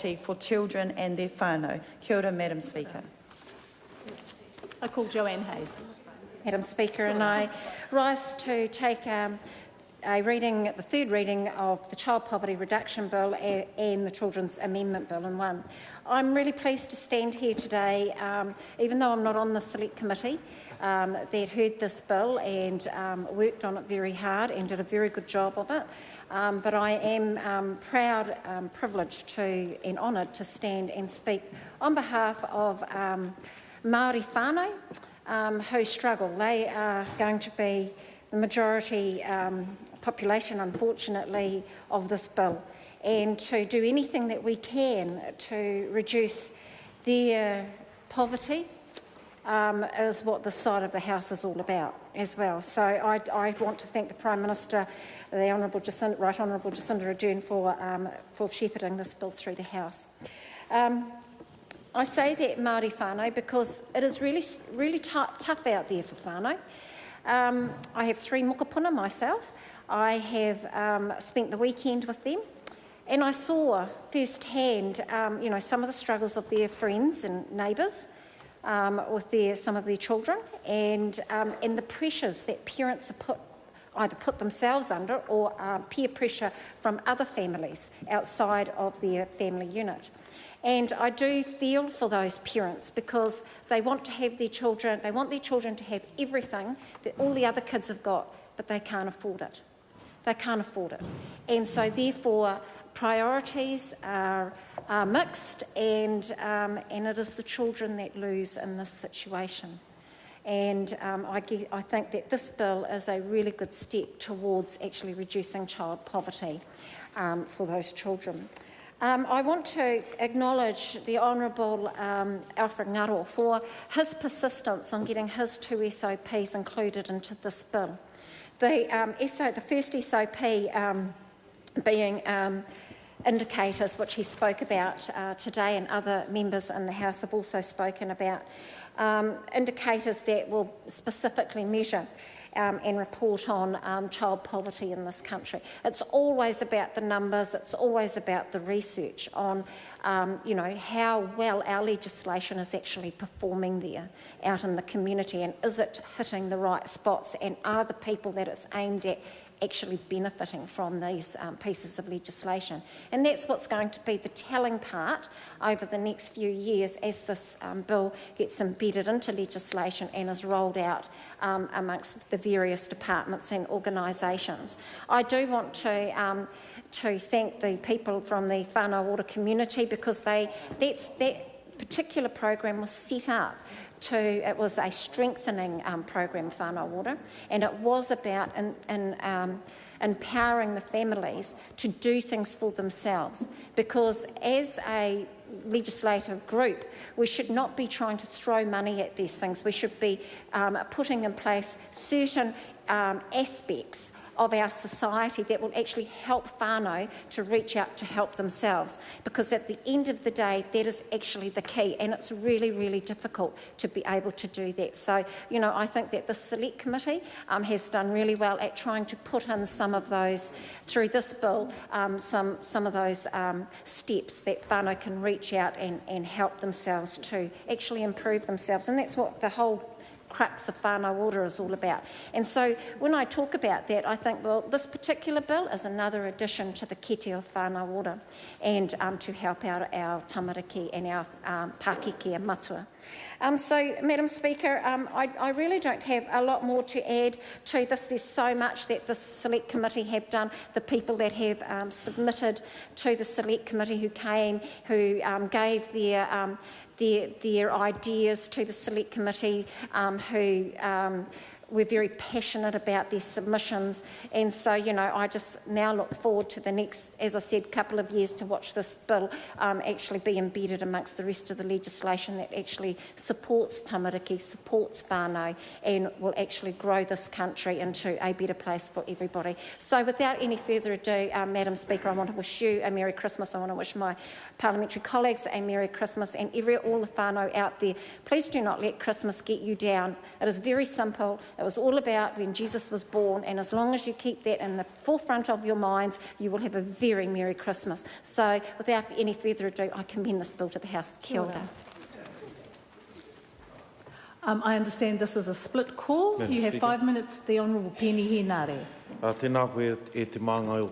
poverty for children and their whānau. Kia ora, Madam Speaker. I call Joanne Hayes. Madam Speaker, and I rise to take the third reading of the Child Poverty Reduction Bill and the Children's Amendment Bill in one. I'm really pleased to stand here today, even though I'm not on the Select Committee, that heard this bill and worked on it very hard and did a very good job of it. But I am proud, privileged and honoured to stand and speak on behalf of Māori whānau who struggle. They are going to be the majority population, unfortunately, of this bill, and to do anything that we can to reduce their poverty is what this side of the House is all about as well. So I want to thank the Prime Minister, the Right Honourable Jacinda Ardern, for shepherding this bill through the House. I say that Māori whānau because it is really tough out there for whānau. I have 3 mokopuna myself. I have spent the weekend with them, and I saw firsthand, some of the struggles of their friends and neighbours with some of their children, and the pressures that parents are either put themselves under or peer pressure from other families outside of their family unit. And I do feel for those parents because they want to have their children, they want their children to have everything that all the other kids have got, but they can't afford it. They can't afford it. And so therefore priorities are mixed, and it is the children that lose in this situation. And I think that this bill is a really good step towards actually reducing child poverty for those children. I want to acknowledge the Honourable Alfred Ngaro for his persistence on getting his 2 SOPs included into this bill. The first SOP being indicators, which he spoke about today, and other members in the House have also spoken about, indicators that will specifically measure and report on child poverty in this country. It's always about the numbers, it's always about the research on how well our legislation is actually performing there out in the community, and is it hitting the right spots, and are the people that it's aimed at actually benefiting from these pieces of legislation. And that's what's going to be the telling part over the next few years as this bill gets embedded into legislation and is rolled out amongst the various departments and organisations. I do want to thank the people from the whānau order community, because that particular program was set up it was a strengthening program, whānau order, and it was about empowering the families to do things for themselves, because as a legislative group, we should not be trying to throw money at these things. We should be putting in place certain aspects of our society that will actually help whānau to reach out to help themselves, because at the end of the day that is actually the key, and it's really, really difficult to be able to do that. So, I think that the Select Committee has done really well at trying to put in some of those, through this bill, some of those steps that whānau can reach out and help themselves to actually improve themselves, and that's what the whole crux of whānau order is all about. And so when I talk about that, I think, well, this particular bill is another addition to the kete of whānau order, and to help out our tamariki and our Pākeke and matua. So, Madam Speaker, I really don't have a lot more to add to this. There's so much that the Select Committee have done, the people that have submitted to the Select Committee who gave their ideas to the Select Committee, who were very passionate about their submissions. And so, I just now look forward to the next, as I said, couple of years to watch this bill actually be embedded amongst the rest of the legislation that actually supports tamariki, supports whānau, and will actually grow this country into a better place for everybody. So without any further ado, Madam Speaker, I want to wish you a Merry Christmas. I want to wish my parliamentary colleagues a Merry Christmas, and all the whānau out there, please do not let Christmas get you down. It is very simple. It was all about when Jesus was born, and as long as you keep that in the forefront of your minds, you will have a very Merry Christmas. So without any further ado, I commend this bill to the House. Kia ora. I understand this is a split call. Madam You have Speaker. 5 minutes. The Honourable Penny Henare. Tēnā koe e te māngai o